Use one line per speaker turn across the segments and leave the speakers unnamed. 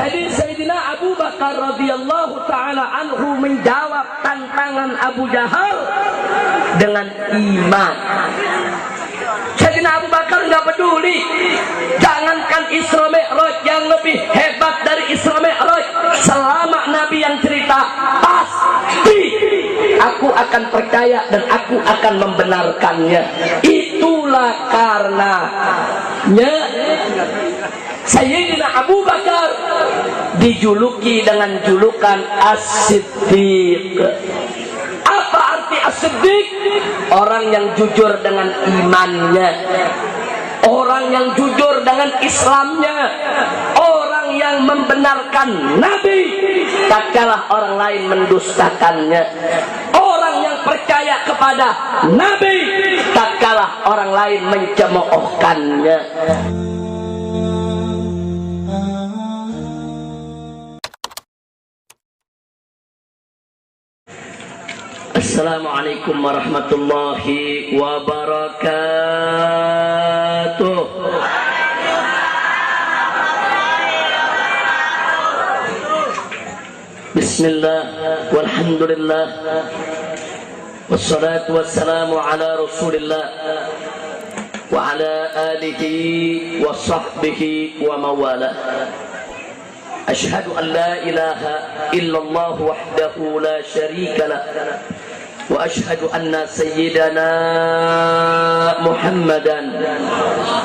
Jadi Sayyidina Abu Bakar radhiyallahu ta'ala anhu menjawab tantangan Abu Jahal dengan iman. Sayyidina Abu Bakar nggak peduli. Jangankan Isra Mi'raj, yang lebih hebat dari Isra Mi'raj, selama Nabi yang cerita, pasti aku akan percaya dan aku akan membenarkannya. Itulah karenanya Sayyidina Abu Bakar dijuluki dengan julukan As-Siddiq. Apa arti As-Siddiq? Orang yang jujur dengan imannya, orang yang jujur dengan Islamnya, orang yang membenarkan Nabi tatkala orang lain mendustakannya, orang yang percaya kepada Nabi tatkala orang lain mencemoohkannya. Assalamualaikum warahmatullahi wabarakatuh. Bismillah walhamdulillah wassalatu wassalamu ala rasulillah wa ala alihi wa sahbihi wa mawala. Ashhadu an la ilaha illallah wahdahu la syarika lah wa ashhadu anna sayyidana Muhammadan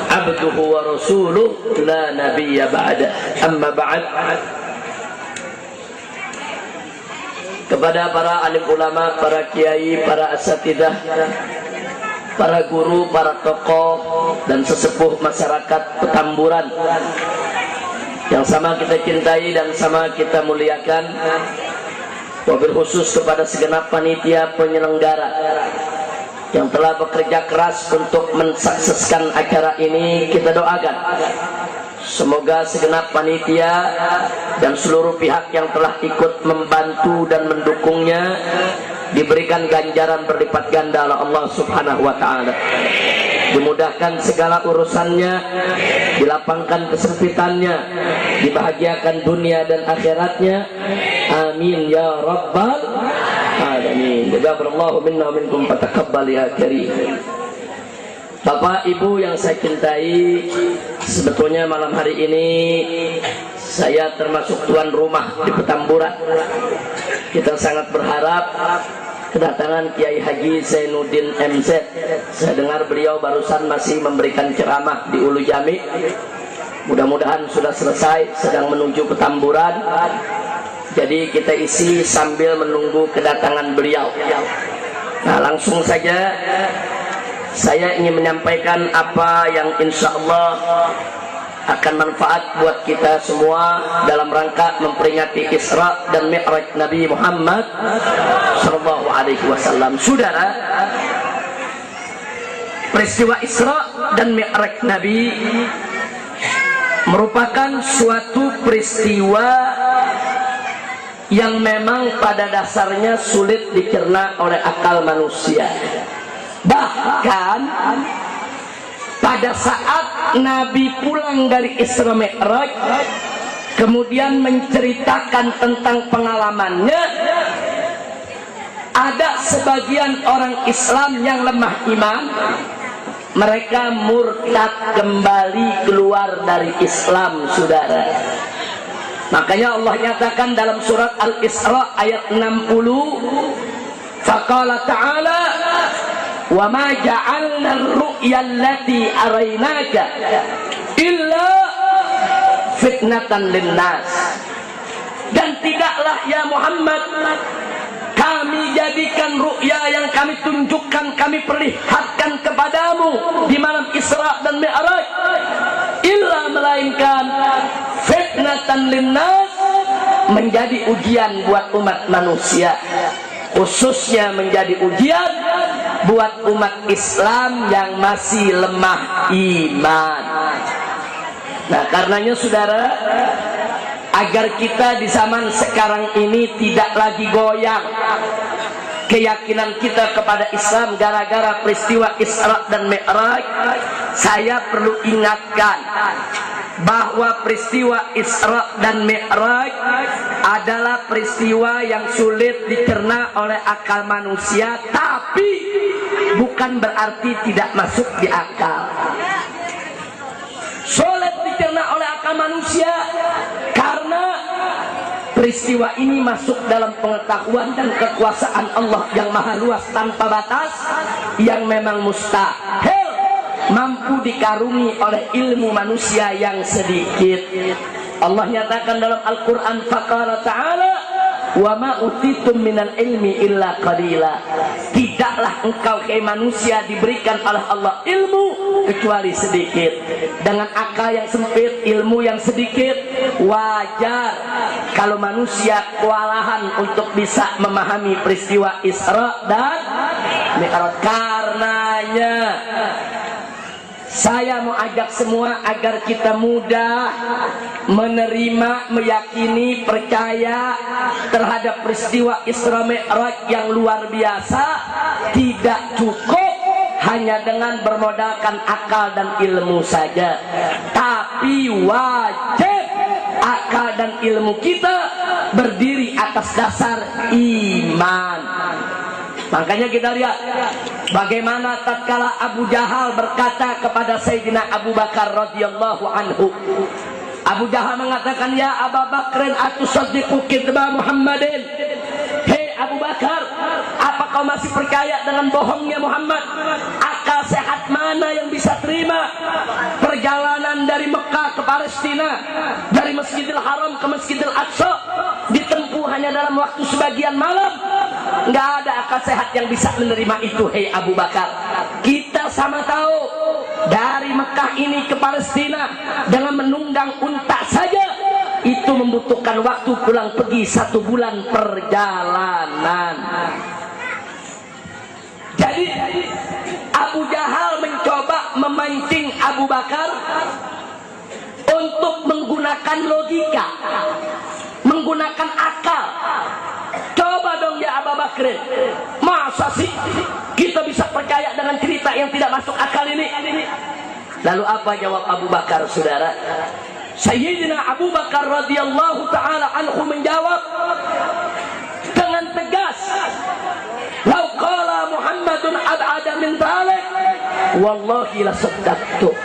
abduhu wa rasuluh la nabiyya ba'da. Amma ba'd. Kepada para alim ulama, para kiai, para asatidah, para guru, para tokoh dan sesepuh masyarakat Petamburan yang sama kita cintai dan sama kita muliakan, wabil khusus kepada segenap panitia penyelenggara yang telah bekerja keras untuk mensukseskan acara ini. Kita doakan semoga segenap panitia dan seluruh pihak yang telah ikut membantu dan mendukungnya diberikan ganjaran berlipat ganda oleh Allah Subhanahu wa ta'ala. Dimudahkan segala urusannya, dilapangkan kesempitannya, dibahagiakan dunia dan akhiratnya. Amin ya rabbal alamin. Jazakallahu minna wa minkum fataqabbal ya karim. Bapak Ibu yang saya cintai, sebetulnya malam hari ini saya termasuk tuan rumah di Petamburan. Kita sangat berharap kedatangan Kiai Haji Zainuddin MZ. Saya dengar beliau barusan masih memberikan ceramah di Ulu Jami. Mudah-mudahan sudah selesai, sedang menuju Petamburan. Jadi kita isi sambil menunggu kedatangan beliau. Nah, langsung saja saya ingin menyampaikan apa yang insya Allah akan manfaat buat kita semua dalam rangka memperingati Isra dan Mi'raj Nabi Muhammad sallallahu alaihi wasallam. Saudara, peristiwa Isra dan Mi'raj Nabi merupakan suatu peristiwa yang memang pada dasarnya sulit dicerna oleh akal manusia. Bahkan pada saat Nabi pulang dari Isra Mi'raj, kemudian menceritakan tentang pengalamannya, ada sebagian orang Islam yang lemah iman, mereka murtad kembali keluar dari Islam, saudara. Makanya Allah nyatakan dalam surat Al-Isra ayat 60, faqala ta'ala wa ma ja'alna ar-ru'ya allati araynaka illa fitnatan linnas. Dan tidaklah ya Muhammad kami jadikan ru'ya yang kami tunjukkan, kami perlihatkan kepadamu di malam Isra dan Mi'raj, illa melainkan fitnatan linnas, menjadi ujian buat umat manusia, khususnya menjadi ujian buat umat Islam yang masih lemah iman. Nah, karenanya saudara, agar kita di zaman sekarang ini tidak lagi goyang keyakinan kita kepada Islam gara-gara peristiwa Isra dan Mi'raj, saya perlu ingatkan bahwa peristiwa Isra dan Mi'raj adalah peristiwa yang sulit dicerna oleh akal manusia, tapi bukan berarti tidak masuk di akal. Sulit dicerna oleh akal manusia karena peristiwa ini masuk dalam pengetahuan dan kekuasaan Allah yang maha luas tanpa batas, yang memang mustahil mampu dikarungi oleh ilmu manusia yang sedikit. Allah nyatakan dalam Al-Quran, faqala ta'ala wa ma utitum minal ilmi illa qalila. Tidaklah engkau hai manusia diberikan oleh Allah ilmu kecuali sedikit. Dengan akal yang sempit, ilmu yang sedikit, wajar kalau manusia kewalahan untuk bisa memahami peristiwa Isra dan Mi'raj. Karenanya saya mau ajak semua agar kita mudah menerima, meyakini, percaya terhadap peristiwa Isra Mi'raj yang luar biasa. Tidak cukup hanya dengan bermodalkan akal dan ilmu saja, tapi wajib akal dan ilmu kita berdiri atas dasar iman. Makanya kita lihat bagaimana tatkala Abu Jahal berkata kepada Sayyidina Abu Bakar radhiyallahu anhu. Abu Jahal mengatakan, ya Abu Bakrin atusaddiqu kidba Muhammadin. Hei Abu Bakar, apa kau masih percaya dengan bohongnya Muhammad? Akal sehat mana yang bisa terima perjalanan dari Mekah ke Palestina, dari Masjidil Haram ke Masjidil Aqsa ditempuh hanya dalam waktu sebagian malam? Nggak ada akal sehat yang bisa menerima itu. Hei Abu Bakar, kita sama tahu dari Mekah ini ke Palestina dengan menunggang unta saja itu membutuhkan waktu pulang pergi 1 bulan perjalanan. Jadi Abu Jahal mencoba memancing Abu Bakar untuk menggunakan logika, menggunakan akal. Coba dong ya Abu Bakar, masa sih kita bisa percaya dengan cerita yang tidak masuk akal ini? Lalu apa jawab Abu Bakar, saudara? Sayyidina Abu Bakar radhiyallahu ta'ala anhu menjawab dengan tegas, "Lau qala Muhammadun ab'ada min dhalik, wallahi la saddaqtu."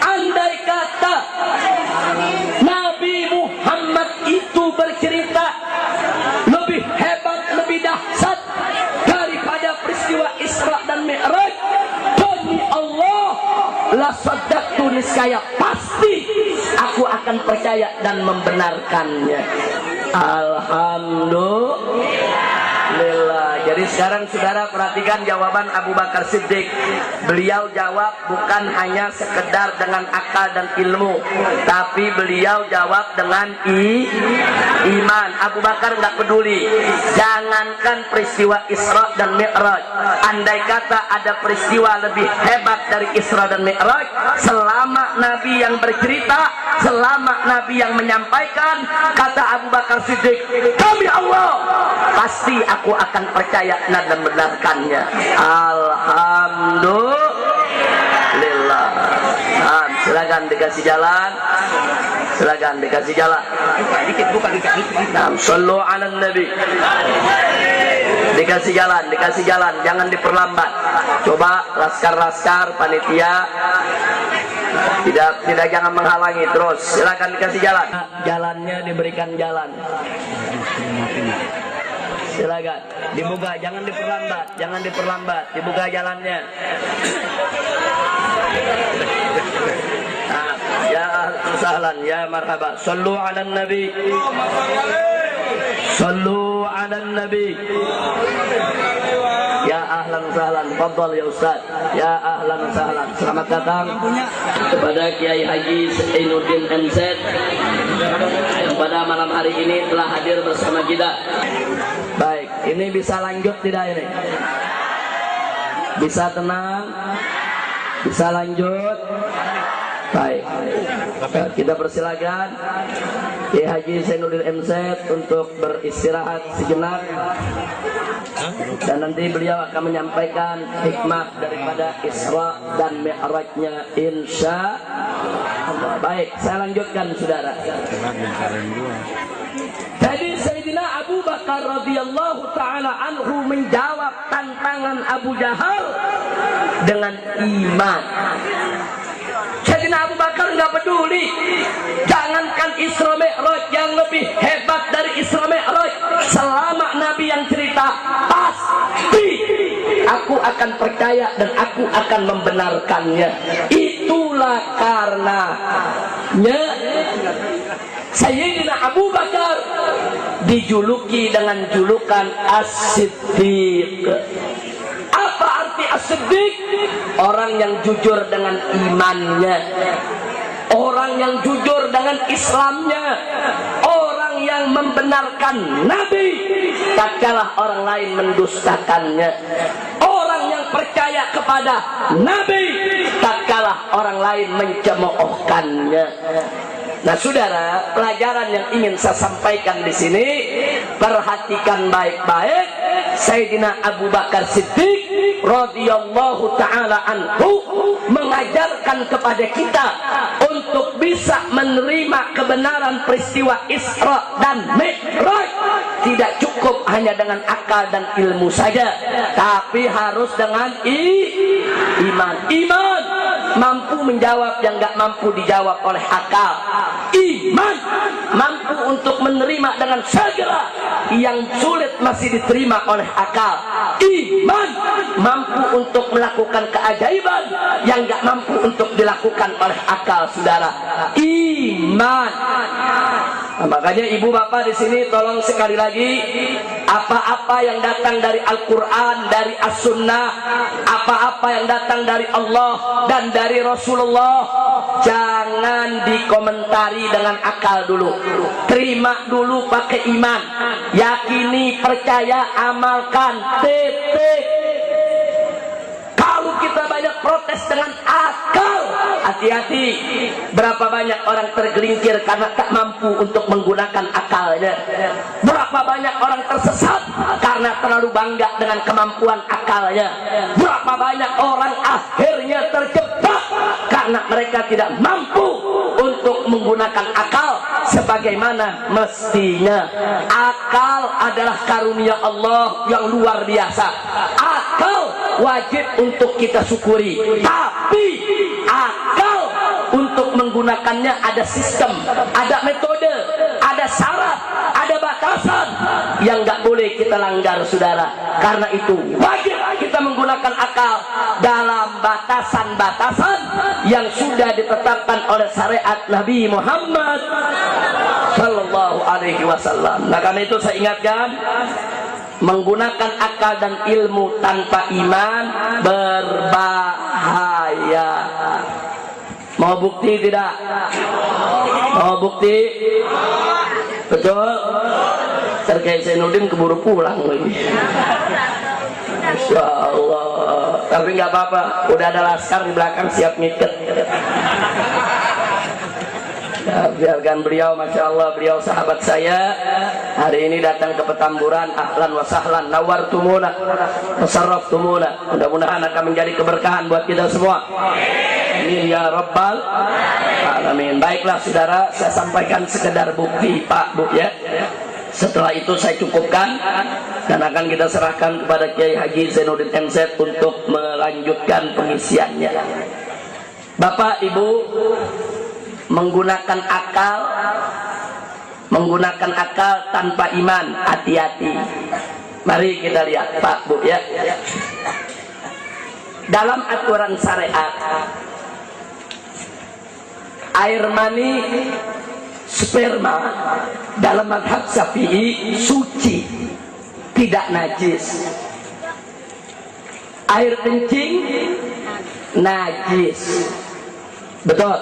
Andai kata Nabi Muhammad itu bercerita lebih hebat, lebih dahsyat daripada peristiwa Isra dan Mi'raj, demi Allah la saddaqtu, niscaya pasti aku akan percaya dan membenarkannya. Alhamdulillah. Jadi sekarang saudara perhatikan jawaban Abu Bakar Siddiq. Beliau jawab bukan hanya sekedar dengan akal dan ilmu, tapi beliau jawab dengan iman. Abu Bakar nggak peduli. Jangankan peristiwa Isra dan Mi'raj, andai kata ada peristiwa lebih hebat dari Isra dan Mi'raj, selama Nabi yang bercerita, selama Nabi yang menyampaikan, kata Abu Bakar Siddiq, demi Allah pasti aku akan percaya dan membenarkannya. Alhamdulillah. Nah, silakan dikasih jalan, silakan dikasih jalan. Nah, sallu ala nabi. Dikasih jalan, jangan diperlambat. Coba laskar panitia tidak jangan menghalangi, terus silakan dikasih jalan. Jalannya diberikan jalan. Silakan dibuka, jangan diperlambat, dibuka jalannya. Nah, ya ahlan, ya marhaba. Sallu ala nabi. Sallu ala nabi. Ya ahlan sahlan, fadhal ya Ustaz. Ya ahlan sahlan. Selamat datang kepada Kiai Haji Zainuddin MZ yang pada malam hari ini telah hadir bersama kita. Baik, ini bisa lanjut tidak ini? Bisa tenang? Bisa lanjut? Baik, kita persilakan Kiai Haji Zainuddin MZ untuk beristirahat sejenak, dan nanti beliau akan menyampaikan hikmah daripada Isra dan Mi'rajnya, insya Allah. Baik, saya lanjutkan saudara. Jadi Sayyidina Abu Bakar radhiyallahu taala anhu menjawab tantangan Abu Jahal dengan iman. Sayyidina Abu Bakar nggak peduli. Jangankan Isra Mi'raj, yang lebih hebat dari Isra Mi'raj, selama Nabi yang cerita, pasti aku akan percaya dan aku akan membenarkannya. Itulah karenanya Sayyidina Abu Bakar dijuluki dengan julukan As-Siddiq. Apa arti As-Siddiq? Orang yang jujur dengan imannya, orang yang jujur dengan Islamnya, orang yang membenarkan Nabi tatkala orang lain mendustakannya, orang yang percaya kepada Nabi tatkala orang lain mencemoohkannya. Nah, saudara, pelajaran yang ingin saya sampaikan di sini, perhatikan baik-baik. Sayyidina Abu Bakar Siddiq radhiyallahu taala anhu mengajarkan kepada kita untuk bisa menerima kebenaran peristiwa Isra dan Mi'raj. Tidak cukup hanya dengan akal dan ilmu saja, tapi harus dengan iman. Iman mampu menjawab yang nggak mampu dijawab oleh akal. Iman mampu untuk menerima dengan segera yang sulit masih diterima oleh akal. Iman mampu untuk melakukan keajaiban yang nggak mampu untuk dilakukan oleh akal, saudara. Iman. Nah, makanya ibu bapak di sini tolong sekali lagi, apa-apa yang datang dari Al-Quran, dari As-Sunnah, apa-apa yang datang dari Allah dan dari Rasulullah, jangan dikomentari dengan akal dulu. Terima dulu pakai iman, yakini, percaya, amalkan. Titik. Kalau kita banyak protes dengan akal, hati-hati. Berapa banyak orang tergelincir karena tak mampu untuk menggunakan akalnya. Berapa banyak orang tersesat karena terlalu bangga dengan kemampuan akalnya. Berapa banyak orang akhirnya terjebak karena mereka tidak mampu untuk menggunakan akal sebagaimana mestinya. Akal adalah karunia Allah yang luar biasa. Akal wajib untuk kita syukuri, tapi akal untuk menggunakannya ada sistem, ada metode, ada syarat, ada batasan yang nggak boleh kita langgar, saudara. Karena itu wajib kita menggunakan akal dalam batasan-batasan yang sudah ditetapkan oleh syariat Nabi Muhammad Sallallahu Alaihi Wasallam. Nah, karena itu saya ingatkan, menggunakan akal dan ilmu tanpa iman berbahaya. Mau bukti tidak? Mau bukti? Betul? Terkait Zainuddin keburu pulang lagi. Masya Allah. Tapi nggak apa-apa, udah ada laskar di belakang siap ngiket. Ya, biarkan beliau, Masya Allah, beliau sahabat saya, hari ini datang ke Petamburan. Ahlan wa sahlan, nawartumuna, tasarraftumuna. Mudah-mudahan akan menjadi keberkahan buat kita semua. Amin ya Rabbal Alamin. Baiklah saudara, saya sampaikan sekedar bukti Pak Bu ya. Setelah itu saya cukupkan dan akan kita serahkan kepada Kiai Haji Zainuddin MZ untuk melanjutkan pengisiannya. Bapak Ibu, menggunakan akal tanpa iman, hati-hati. Mari kita lihat Pak Bu ya. Dalam aturan syariat, air mani, sperma dalam mazhab Syafi'i suci, tidak najis. Air kencing najis. Betul.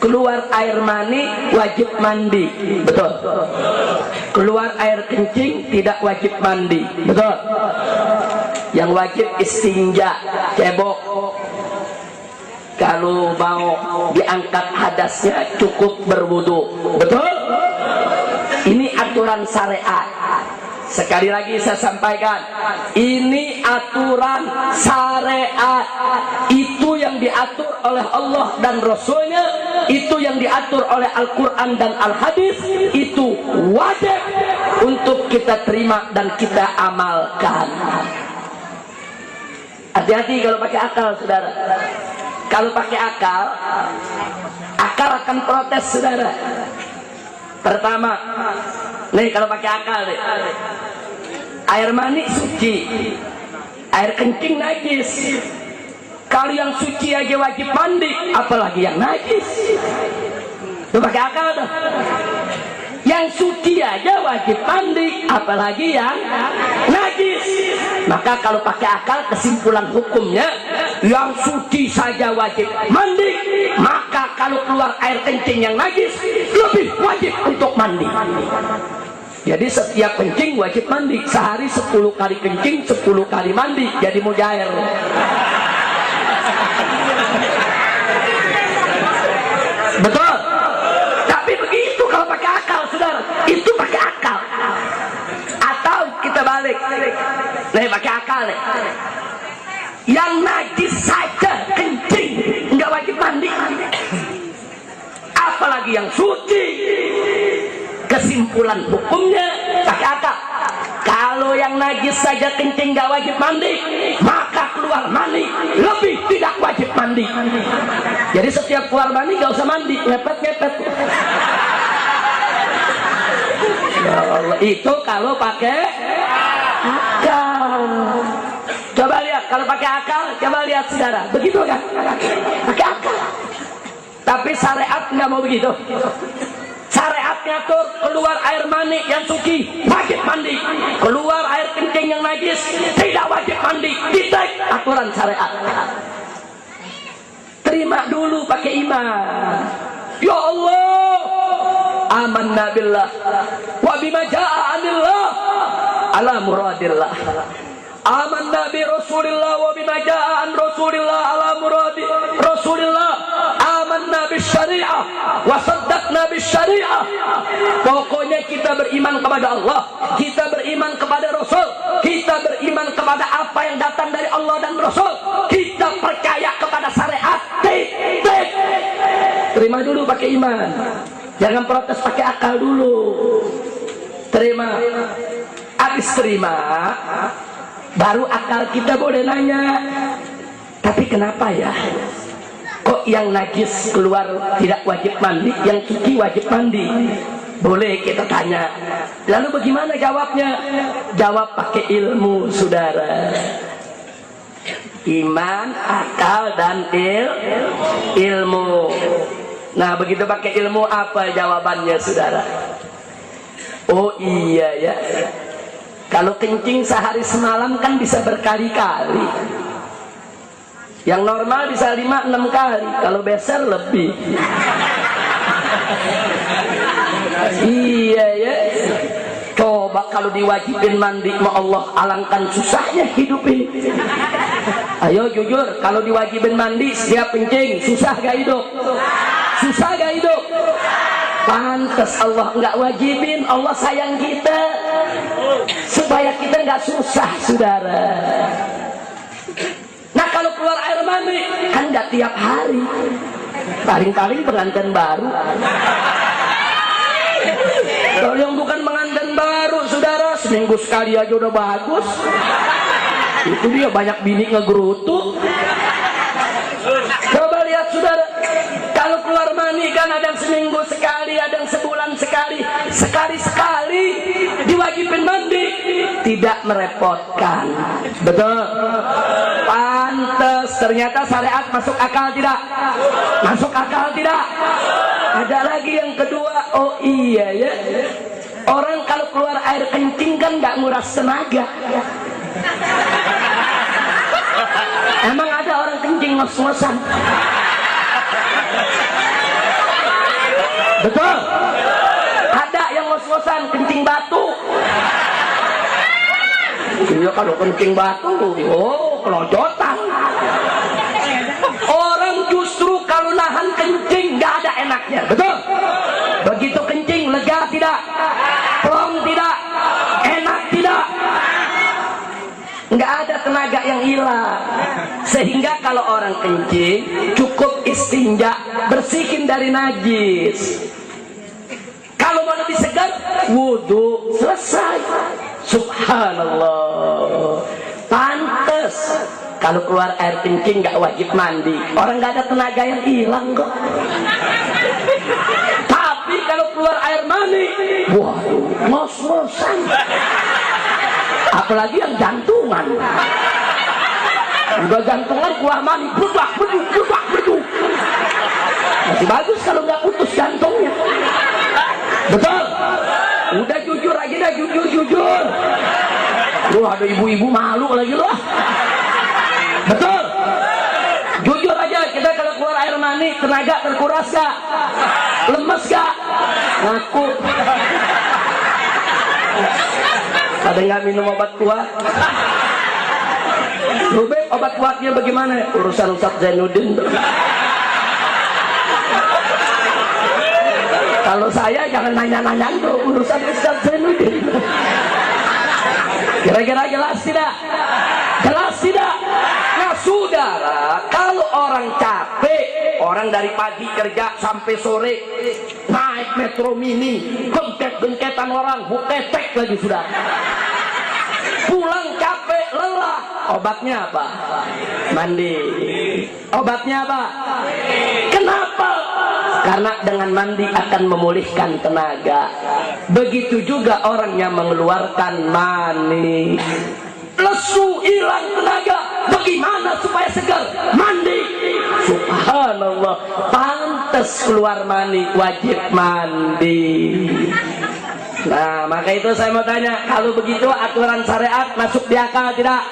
Keluar air mani wajib mandi. Betul. Keluar air kencing tidak wajib mandi. Betul. Yang wajib istinja, cebok. Kalau mau diangkat hadasnya cukup berwudu. Betul. Ini aturan syariat. sekali lagi saya sampaikan, ini aturan syariat, itu yang diatur oleh Allah dan Rasulnya, itu yang diatur oleh Al-Quran dan Al-Hadis, itu wajib untuk kita terima dan kita amalkan. Hati-hati kalau pakai akal, saudara. Kalau pakai akal, akal akan protes, saudara. Pertama, nih kalau pakai akal nih, air mani suci, air kencing najis. Kalau yang suci aja wajib mandi, apalagi yang najis. Lu pakai akal dah. Yang suci aja wajib mandi, apalagi yang najis. Maka kalau pakai akal, kesimpulan hukumnya, yang suci saja wajib mandi, maka kalau keluar air kencing yang najis, lebih wajib untuk mandi. Jadi setiap kencing wajib mandi. Sehari 10 kali kencing, 10 kali mandi, jadi mujair. Betul? Tapi begitu kalau pakai akal, saudara. Itu pakai akal. Atau kita balik. Nih pakai akal nih. Yang najis saja kencing, nggak wajib mandi. Apalagi yang suci. Kesimpulan hukumnya pakai akal. Kalau yang najis saja kencing nggak wajib mandi, maka keluar mandi lebih tidak wajib mandi. Jadi setiap keluar mandi nggak usah mandi, ngepet-ngepet. Ya Allah, itu kalau pakai akal. Coba lihat kalau pakai akal, coba lihat saudara, begitu kan? Pakai akal. Tapi syariat nggak mau begitu. Syariat ngatur keluar air mani yang suci wajib mandi, keluar air kencing yang najis tidak wajib mandi. Titik aturan syariat. Terima dulu pakai iman. Ya Allah, amanna billah wa bima jaa anillah ala muradillah. Amanna bi Rasulillah wa bima jaa an Rasulillah ala muradi Rasulillah. Amanna bis syariah wa saddaqna bis syariah. Pokoknya kita beriman kepada Allah, kita beriman kepada Rasul, kita beriman kepada apa yang datang dari Allah dan Rasul, kita percaya kepada syariat. Titik. Terima dulu pakai iman, jangan protes pakai akal dulu. Terima. Habis terima, baru akal kita boleh nanya, tapi kenapa ya kok yang najis keluar tidak wajib mandi, yang suci wajib mandi? Boleh kita tanya. Lalu bagaimana jawabnya? Jawab pakai ilmu, saudara. Iman, akal, dan ilmu. Nah begitu pakai ilmu, apa jawabannya, saudara? Oh iya ya, kalau kencing sehari semalam kan bisa berkali-kali. Yang normal bisa 5-6 kali, kalau beser lebih. Iya ya. Coba kalau diwajibin mandi, ma Allah, alangkan susahnya hidup ini. Ayo jujur, kalau diwajibin mandi setiap kencing, susah gak hidup? Susah gak hidup? Pantes Allah nggak wajibin, Allah sayang kita supaya kita nggak susah, saudara. Nah kalau keluar air mani kan nggak tiap hari, paling-paling pengantin baru. Kalau yang bukan pengantin baru, saudara, seminggu sekali aja udah bagus. Itu dia banyak bini ngegerutu. Coba lihat, saudara, kalau keluar mani kan ada yang seminggu sekali, ada yang sebulan sekali, sekali-sekali diwajibin mandi, tidak merepotkan. Betul? Pantes, ternyata syariat masuk akal tidak? Masuk akal tidak? Ada lagi yang kedua, oh iya ya, orang kalau keluar air kencing kan nggak nguras tenaga. Emang ada orang kencing ngos-ngosan? Betul? Ada yang ngos-ngosan kencing batu. Iya kalau kencing batu, oh kelojotan. Orang justru kalau nahan kencing nggak ada enaknya, betul? Begitu kencing lega tidak? Plong tidak? Enak tidak? hilang. Sehingga kalau orang kencing cukup istinja, bersihin dari najis. Kalau mau lebih segar, wudhu, selesai. Subhanallah. Pantes kalau keluar air kencing nggak wajib mandi. Orang nggak ada tenaga yang hilang kok. Tapi kalau keluar air mani, waduh, ngos-ngosan. Apalagi yang jantungan. Udah jantungan keluar mani, berubah. Masih bagus kalau nggak putus jantungnya. Betul? Udah jujur aja dah, jujur. Lu ada ibu-ibu malu lagi lu. Betul? Jujur aja, kita kalau keluar air mani, tenaga terkuras gak? Lemes gak? Ngaku. Ada nggak minum obat kuat? Rubek, obat kuatnya bagaimana? Urusan Ustaz Zainuddin. Kalau saya jangan nanya-nanya tuh, urusan Ustaz Zainuddin. Kira-kira jelas tidak? Jelas tidak? Nah saudara, kalau orang capek, orang dari pagi kerja sampai sore naik metro mini, gengket-gengketan orang, buketek lagi sudah. Pulang capek, lelah, obatnya apa? Mandi. Obatnya apa? Kenapa? Karena dengan mandi akan memulihkan tenaga. Begitu juga orang yang mengeluarkan mani. Lesu, hilang tenaga, bagaimana supaya segar? Mandi. Subhanallah. Pantes keluar mani, wajib mandi. Nah, maka itu saya mau tanya, kalau begitu aturan syariat masuk di akal tidak?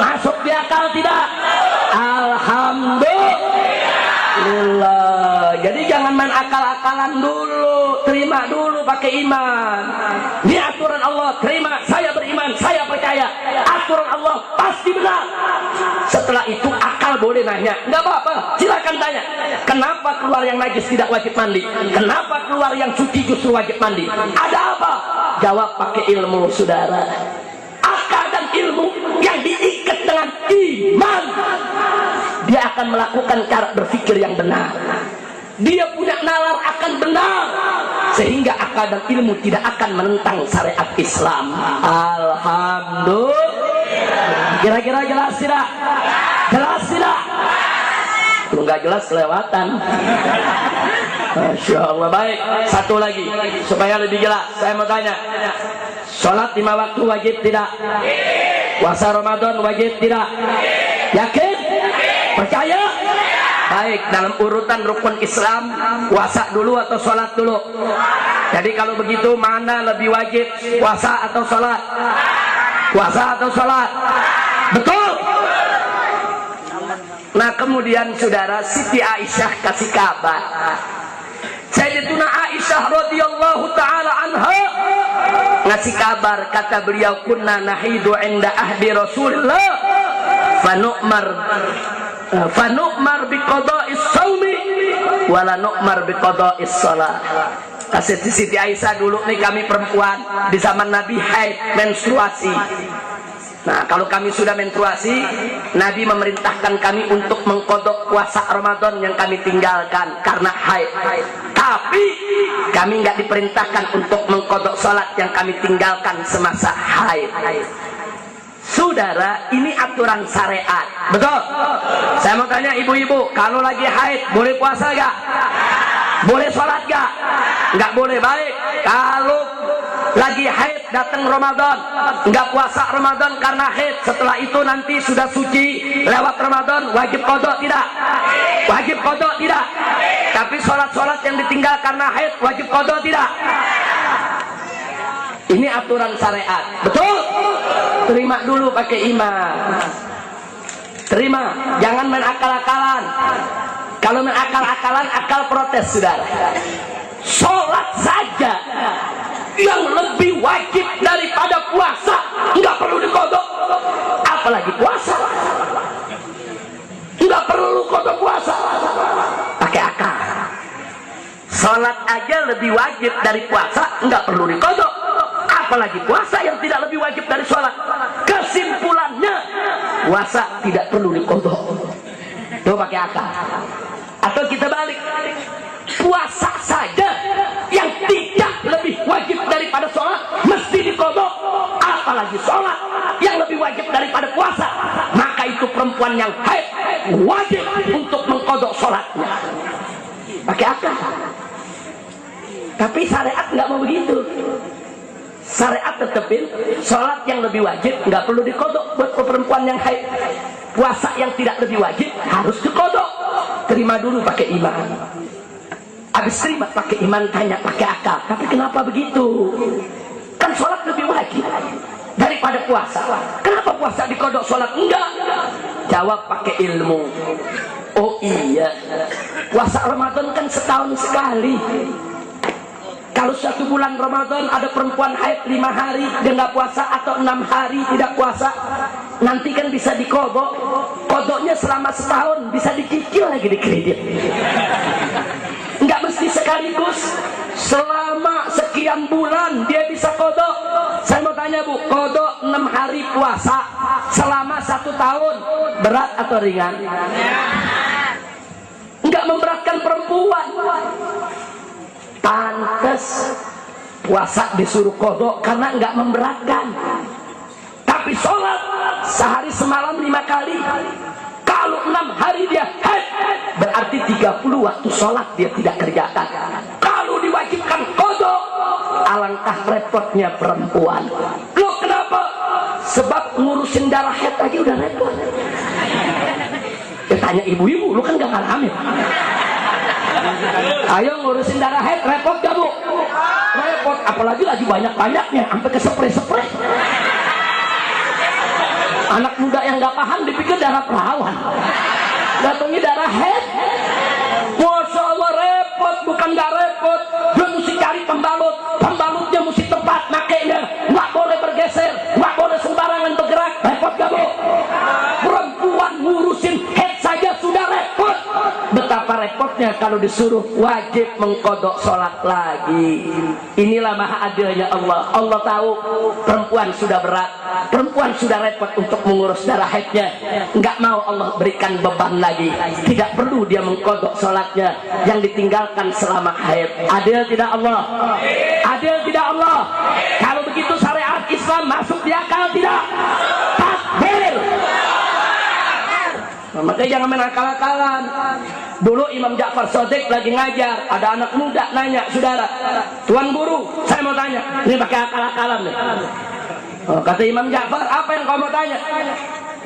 Masuk di akal tidak? Alhamdulillah. Jadi jangan main akal-akalan dulu, terima dulu pakai iman. Ini aturan Allah, terima, saya beriman, saya percaya. Aturan Allah pasti benar. Setelah itu akal boleh nanya, nggak apa-apa, silakan tanya. Kenapa keluar yang najis tidak wajib mandi? Kenapa keluar yang suci justru wajib mandi? Ada apa? Jawab pakai ilmu, saudara. Akal dan ilmu yang diikat dengan iman, dia akan melakukan cara berpikir yang benar. Dia punya nalar akan benar, sehingga akal dan ilmu tidak akan menentang syariat Islam. Alhamdulillah. Kira-kira jelas tidak? Jelas tidak? Kalau nggak jelas kelewatan. Masya Allah. Baik, satu lagi supaya lebih jelas. Saya mau tanya, sholat 5 waktu wajib tidak? Puasa Ramadan wajib tidak? Yakin? Percaya? Baik, dalam urutan rukun Islam, puasa dulu atau sholat dulu? Jadi kalau begitu mana lebih wajib, puasa atau sholat? Puasa atau sholat? Betul? Nah kemudian saudara, Siti Aisyah kasih kabar. Sayyidatuna Aisyah radhiyallahu taala anha ngasih kabar, kata beliau, kunna nahidu inda ahdi Rasulullah fanu'mar biqada'is shaumi wala nu'mar biqada'is shalah. Kata Siti Aisyah, dulu nih kami perempuan di zaman Nabi haid, menstruasi. Nah kalau kami sudah menstruasi, Nabi memerintahkan kami untuk mengkodok puasa Ramadan yang kami tinggalkan karena haid. Tapi kami nggak diperintahkan untuk mengkodok sholat yang kami tinggalkan semasa haid. Saudara, ini aturan syariat, betul? Saya mau tanya ibu-ibu, kalau lagi haid boleh puasa gak? Boleh sholat gak? Nggak boleh. Baik, kalau lagi haid datang Ramadan, nggak puasa Ramadan karena haid, setelah itu nanti sudah suci lewat Ramadan, wajib kodok tidak? Wajib kodok tidak? Tapi sholat-sholat yang ditinggal karena haid wajib kodok tidak? Ini aturan syariat, betul? Terima dulu pakai iman. Terima, jangan main akal-akalan. Kalau main akal-akalan, akal protes, saudara. Sholat saja yang lebih wajib daripada puasa, nggak perlu dikodok, apalagi puasa. Nggak perlu kodok puasa, pakai akal. Sholat aja lebih wajib dari puasa, nggak perlu dikodok, apalagi puasa yang tidak lebih wajib dari sholat. Kesimpulannya, puasa tidak perlu dikodok. Itu pakai akal. Atau kita balik, puasa saja yang tidak lebih wajib daripada sholat mesti dikodok, apalagi sholat yang lebih wajib daripada puasa. Maka itu perempuan yang haid wajib untuk mengkodok sholatnya. Pakai akal. Tapi syariat nggak mau begitu. Syariat tetepin sholat yang lebih wajib nggak perlu dikodok buat perempuan yang haid. Puasa yang tidak lebih wajib harus dikodok. Terima dulu pakai iman. Habis terima pakai iman, tanya pakai akal. Tapi kenapa begitu? Kan sholat lebih wajib daripada puasa. Kenapa puasa dikodok, sholat enggak? Jawab pakai ilmu. Oh iya, puasa Ramadan kan setahun sekali. Kalau satu bulan Ramadan ada perempuan haid 5 hari dia nggak puasa atau 6 hari tidak puasa, nanti kan bisa dikodok. Kodoknya selama setahun, bisa dicicil lagi di kredit. Nggak mesti sekaligus. Selama sekian bulan dia bisa kodok. Saya mau tanya Bu, kodok 6 hari puasa selama 1 tahun berat atau ringan? Nggak memberatkan perempuan. Pantes puasa disuruh kodok karena nggak memberatkan. Tapi sholat sehari semalam 5 kali, kalau 6 hari dia haid, berarti 30 waktu sholat dia tidak kerjakan. Kalau diwajibkan kodok, alangkah repotnya perempuan. Loh kenapa? Sebab ngurusin darah haid aja udah repot. Ya tanya ibu-ibu, lu kan gak ngalamin. Ayo ngurusin darah haid repot gak Bu? Repot, apalagi lagi banyak-banyaknya sampai ke spray-spray. Anak muda yang gak paham dipikir darah perawan, datangnya darah haid. Masya Allah repot, bukan gak repot. Dia mesti cari pembalut, pembalutnya mesti tepat makainya, gak boleh bergeser, gak boleh sembarangan bergerak. Repot gak Bu? Perempuan ngurusin haid saja sudah repot, betapa repotnya kalau disuruh wajib mengkodok sholat lagi. Inilah maha adilnya Allah. Allah tahu perempuan sudah berat, perempuan sudah repot untuk mengurus darah haidnya, nggak mau Allah berikan beban lagi. Tidak perlu dia mengkodok sholatnya yang ditinggalkan selama haid. Adil tidak Allah? Adil tidak Allah? Kalau begitu syariat Islam masuk di akal tidak? Takbir. Makanya jangan main akal-akalan. Dulu Imam Ja'far Shadiq lagi ngajar, ada anak muda nanya, saudara, Tuan Guru, saya mau tanya, ini pakai akal-akalan nih. Oh, kata Imam Ja'far, apa yang kau mau tanya?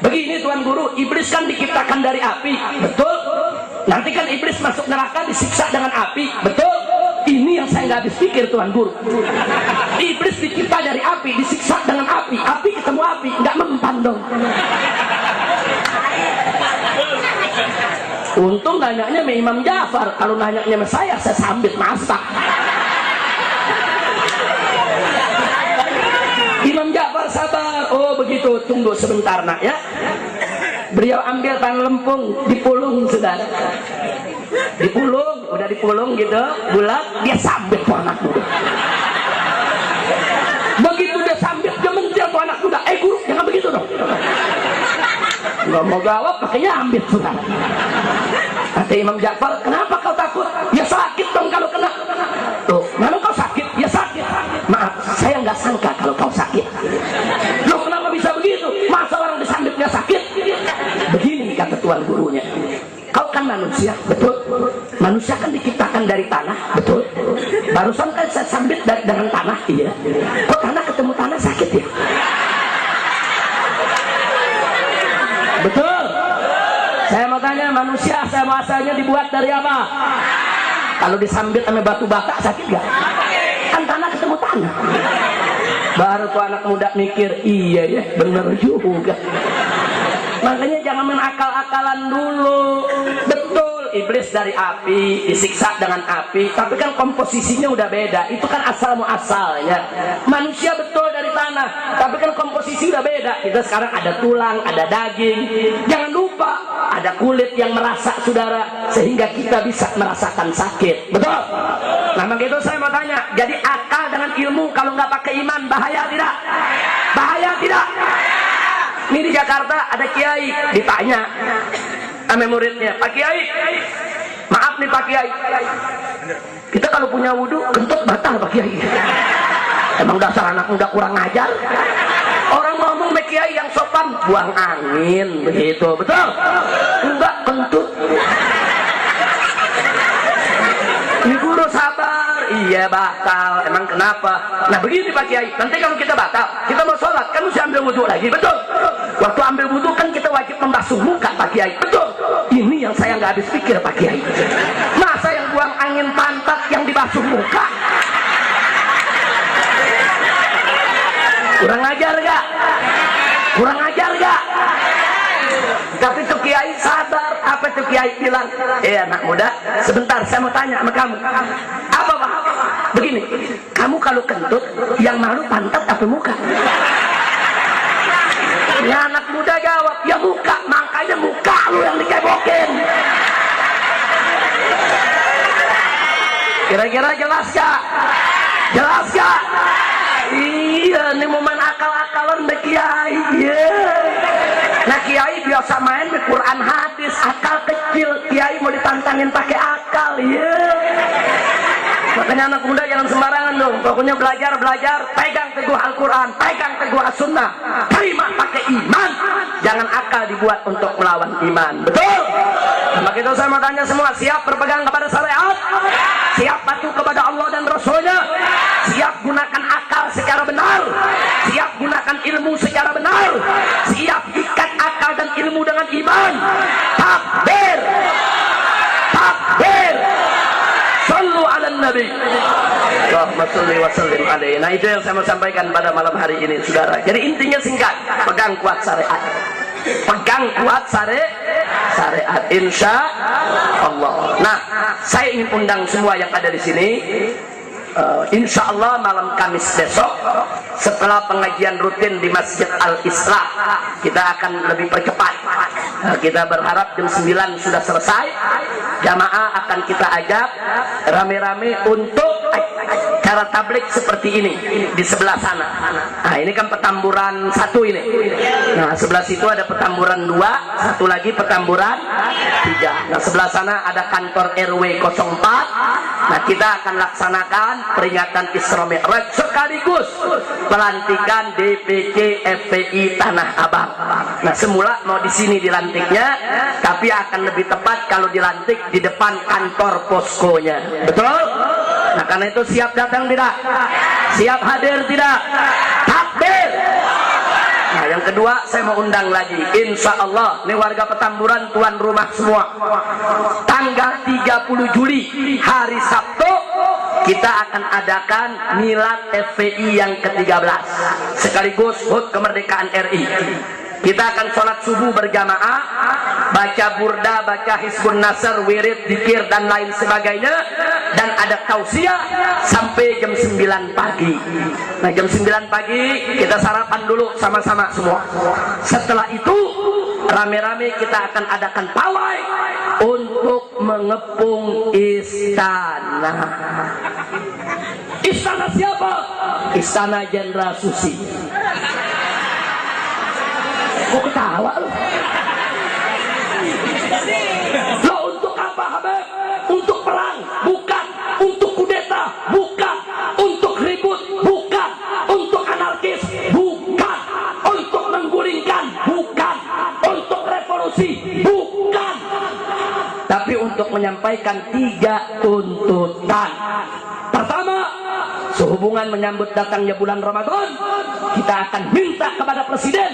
Begini Tuan Guru, iblis kan diciptakan dari api, betul? Nanti kan iblis masuk neraka disiksa dengan api, betul? Ini yang saya nggak habis pikir Tuan Guru. Iblis dicipta dari api, disiksa dengan api, api ketemu api, nggak mempan dong. Untung nanyanya sama Imam Ja'far, kalau nanyanya sama saya sambit masak. Imam Ja'far sabar. Oh begitu, tunggu sebentar nak ya. Beliau ambil tangan lempung, dipulung saudara. Dipulung, udah dipulung gitu, bulat, dia sambit tuh anak muda. Begitu dia sambit, dia mentil tuh anak muda. Guru, jangan begitu dong. Nggak mau jawab, pakainya ambil saudara. Kata Imam Ja'far, kenapa kau takut? Ya sakit dong kalau kena. Tuh, memang kau sakit? Ya sakit. Maaf, saya nggak sangka kalau kau sakit. Loh kenapa bisa begitu? Masa orang disambitnya sakit? Begini kata tuan gurunya, kau kan manusia, betul? Manusia kan diciptakan dari tanah, betul? Barusan kan saya sambit dengan tanah, iya. Kok tanah ketemu tanah sakit ya? Betul? Saya mau tanya, manusia sama asalnya dibuat dari apa? Kalau disambit sama batu bata sakit gak? Kan tanah ketemu tanah. Baru tuh anak muda mikir, iya ya bener juga. Makanya jangan main akal-akalan dulu. Betul, iblis dari api, disiksa dengan api, tapi kan komposisinya udah beda. Itu kan asal muasalnya. Manusia betul dari tanah, tapi kan komposisi udah beda. Kita sekarang ada tulang, ada daging. Jangan lupa ada kulit yang merasa saudara, sehingga kita bisa merasakan sakit. Betul? Nah begitu saya mau tanya, jadi akal dengan ilmu kalau nggak pakai iman bahaya tidak? Bahaya tidak? Ini di Jakarta ada kiai ditanya sama muridnya, Pak Kiai, maaf nih Pak Kiai, kita kalau punya wudhu kentut batal Pak Kiai. Emang dasar anak muda kurang ajar. Orang ngomong sama kiai yang sopan, buang angin begitu, betul? Enggak, kentut. Ini guru sabar, iya batal. Emang kenapa? Nah begini Pak Kiai, nanti kalau kita batal, kita mau sholat kan mesti ambil wudhu lagi, betul? Waktu ambil wudhu kan kita wajib membasuh muka Pak Kiai, betul? Ini yang saya nggak habis pikir Pak Kiai. Masa yang buang angin pantat yang dibasuh muka? Kurang ajar gak? Kurang ajar gak? Tapi tuh kiai sabar. Apa tuh kiai bilang? Anak muda, sebentar saya mau tanya sama kamu. Apa Pak? Begini, kamu kalau kentut yang malu pantat apa muka? Ya anak muda jawab, ya muka. Makanya muka lu yang dikebokin. Kira-kira jelas gak? Jelas gak? Iya, ini mau main akal-akalan deh kiai. Nah kiai biasa main di Quran hadis, akal kecil. Kiai mau ditantangin pakai akal. Makanya anak muda jangan sembarangan dong. Pokoknya belajar, pegang teguh Al-Quran, pegang teguh As-Sunnah, terima pakai iman. Jangan akal dibuat untuk melawan iman. Betul? Maka itu saya mau tanya semua, siap berpegang kepada syariat? Siap patuh kepada Allah dan Rasulnya? Siap gunakan akal secara benar? Siap gunakan ilmu secara benar? Siap ikat akal dan ilmu dengan iman? Takbir! Takbir! Sallu ala Nabi. Allahumma sholli wa sallim alaihi. Nah itu yang saya mau sampaikan pada malam hari ini saudara. Jadi intinya singkat, pegang kuat syariat. Pegang kuat syariat, insya Allah. Nah, saya ingin undang semua yang ada di sini. Insya Allah malam Kamis besok setelah pengajian rutin di Masjid Al-Islah kita akan lebih percepat. Kita berharap jam 9 sudah selesai. Jamaah akan kita ajak rame-rame untuk cara tablik seperti ini di sebelah sana. Nah ini kan Petamburan 1 ini. Nah sebelah situ ada Petamburan 2, satu lagi Petamburan 3. Nah sebelah sana ada kantor RW 04. Nah kita akan laksanakan peringatan Isra Mi'raj sekaligus pelantikan DPC FPI Tanah Abang. Nah semula mau di sini dilantiknya, tapi akan lebih tepat kalau dilantik di depan kantor poskonya. Betul? Nah karena itu siap datang tidak? Siap hadir tidak? Takbir! Nah yang kedua saya mau undang lagi, insya Allah ini warga Petamburan tuan rumah semua. Tanggal 30 Juli hari Sabtu kita akan adakan milad FPI yang ke-13 sekaligus HUT kemerdekaan RI. Kita akan sholat subuh berjamaah, baca burda, baca Hizbun Nasr, wirid, dzikir dan lain sebagainya, dan ada tausiah sampai jam 9 pagi. Nah jam 9 pagi kita sarapan dulu sama-sama semua. Setelah itu rame-rame kita akan adakan pawai untuk mengepung istana. Istana siapa? Istana Jenderal Susi. Kok ketawa lu? Lo untuk apa Habib? Untuk perang? Bukan. Untuk kudeta? Bukan. Untuk ribut? Bukan. Untuk anarkis? Bukan. Untuk menggulingkan? Bukan. Untuk revolusi? Bukan. Tapi untuk menyampaikan 3 tuntutan. Pertama, sehubungan menyambut datangnya bulan Ramadan, kita akan minta kepada Presiden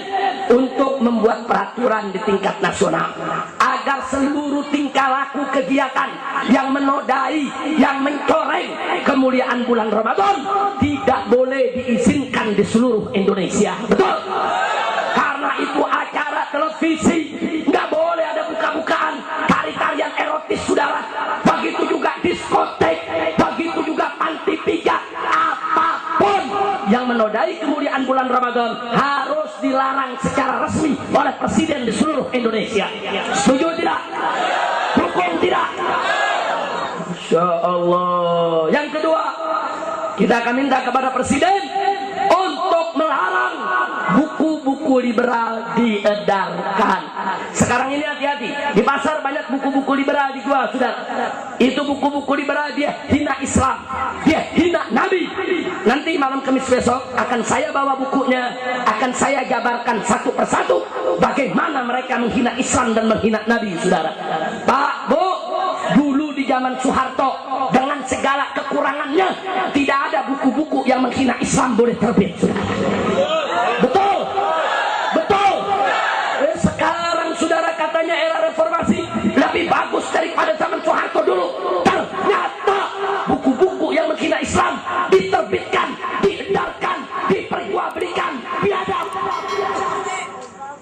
untuk membuat peraturan di tingkat nasional agar seluruh tingkah laku kegiatan yang menodai, yang mencoreng kemuliaan bulan Ramadan tidak boleh diizinkan di seluruh Indonesia. Betul? Karena itu acara televisi nggak boleh ada buka-bukaan tari-tarian erotis saudara. Begitu juga diskotek, begitu juga panti pijat, apapun yang menodai kemuliaan bulan Ramadan harus dilarang secara resmi oleh Presiden di seluruh Indonesia. Setuju tidak? Dukung tidak? Insya Allah. Yang kedua, kita akan minta kepada Presiden untuk melarang buku-buku buku liberal diedarkan. Sekarang ini hati-hati, di pasar banyak buku-buku liberal dijual, saudara. Itu buku-buku liberal, dia hina Islam, dia hina Nabi. Nanti malam Kamis besok akan saya bawa bukunya, akan saya jabarkan satu persatu bagaimana mereka menghina Islam dan menghina Nabi, saudara. Pak, Bu, dulu di zaman Soeharto dengan segala kekurangannya tidak ada buku-buku yang menghina Islam boleh terbit, saudara. Betul, betul. Sekarang saudara katanya era reformasi lebih bagus daripada zaman Soeharto dulu. Ternyata buku-buku yang menghina Islam diterbitkan, diedarkan, diperjualbelikan, biadab.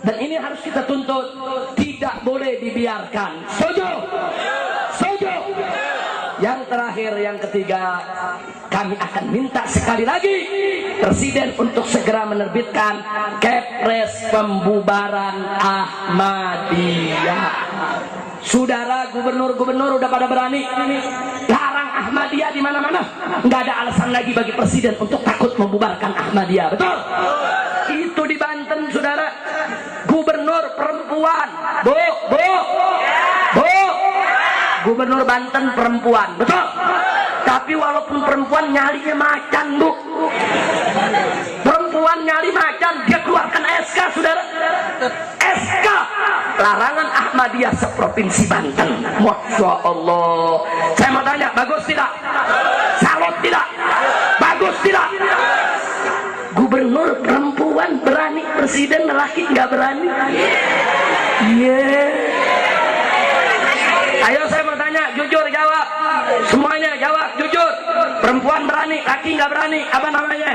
Dan ini harus kita tuntut, tidak boleh dibiarkan. Setuju? Setuju? Yang terakhir, yang ketiga, kami akan minta sekali lagi Presiden untuk segera menerbitkan Kepres pembubaran Ahmadiyah. Saudara, gubernur-gubernur udah pada berani larang Ahmadiyah di mana-mana. Nggak ada alasan lagi bagi Presiden untuk takut membubarkan Ahmadiyah. Betul? Itu di Banten, saudara, gubernur perempuan. Bu, gubernur Banten perempuan, betul? Tapi walaupun perempuan, nyalinya macan, Bu. Perempuan nyali macan, dia keluarkan SK, saudara. SK larangan Ahmadiyah seprovinsi Banten. Masya Allah. Saya mau tanya, bagus tidak? Salut tidak? Bagus tidak? Gubernur perempuan berani, presiden lelaki nggak berani. Ayo saya mau tanya, jujur jawab. Semuanya jawab jujur. Perempuan berani, laki nggak berani. Apa namanya?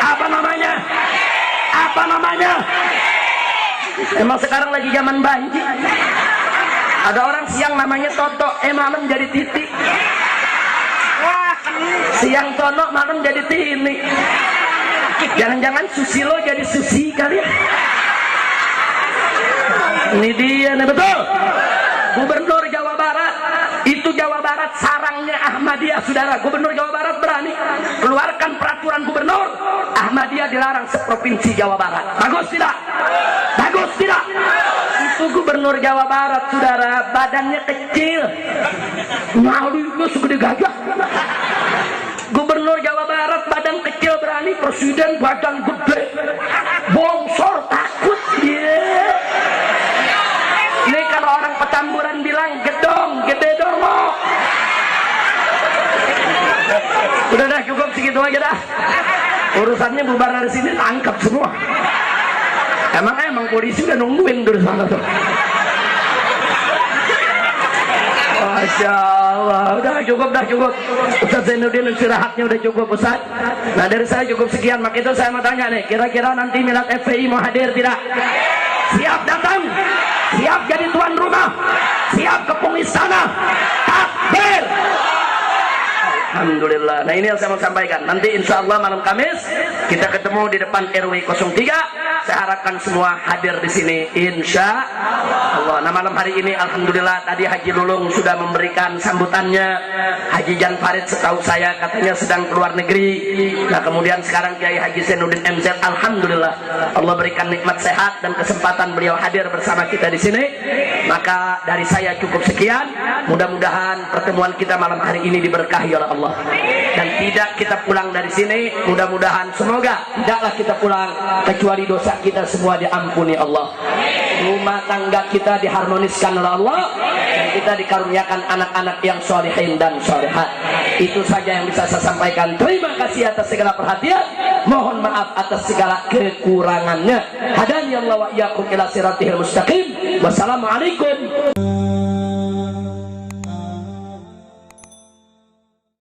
Apa namanya? Apa namanya? Emang sekarang lagi zaman banjir. Ada orang siang namanya Toto, malam jadi Titik. Siang Tono, malam jadi Tini. Jangan-jangan Susilo jadi Susi kali ya. Ini dia nih, betul. Gubernur Jawa Barat, itu Jawa Barat sarangnya Ahmadiyah, saudara. Gubernur Jawa Barat berani keluarkan peraturan gubernur, Ahmadiyah dilarang seprovinsi Jawa Barat. Bagus tidak? Bagus tidak? Itu gubernur Jawa Barat, saudara, badannya kecil, nyalinya segede gajah. Gubernur Jawa Barat badan kecil berani, presiden badan gede, bongsor takut. Ini kalau orang Petamburan bilang gedong, gede dongok. Udah dah, cukup segitu aja dah. Urusannya bubar dari sini, tangkap semua. Emang polisi udah nungguin dari sana tuh. Masya Allah, udah cukup. Ustaz Zainuddin istirahatnya udah cukup, Ustaz. Nah, dari saya cukup sekian. Maka itu saya mau tanya nih, kira-kira nanti Milad FPI mau hadir tidak? Siap datang? Siap jadi tuan rumah? Siap kepung istana? Takbir! Alhamdulillah. Nah, ini yang saya mau sampaikan. Nanti insya Allah malam Kamis kita ketemu di depan RW 03. Saya harapkan semua hadir di sini insya Allah. Nah, malam hari ini alhamdulillah tadi Haji Lulung sudah memberikan sambutannya. Haji Jan Farid setahu saya katanya sedang keluar negeri. Nah, kemudian sekarang Kiai Haji Zainuddin MZ, alhamdulillah Allah berikan nikmat sehat dan kesempatan beliau hadir bersama kita di sini. Maka dari saya cukup sekian. Mudah-mudahan pertemuan kita malam hari ini diberkahi oleh Allah. Dan tidak kita pulang dari sini, mudah-mudahan semoga tidaklah kita pulang kecuali dosa kita semua diampuni Allah, rumah tangga kita diharmoniskan oleh Allah, dan kita dikaruniakan anak-anak yang sholihin dan sholihat. Itu saja yang bisa saya sampaikan. Terima kasih atas segala perhatian, mohon maaf atas segala kekurangannya. Hadani Allah wa iyyakum ila siratihil mustaqim. Wassalamualaikum.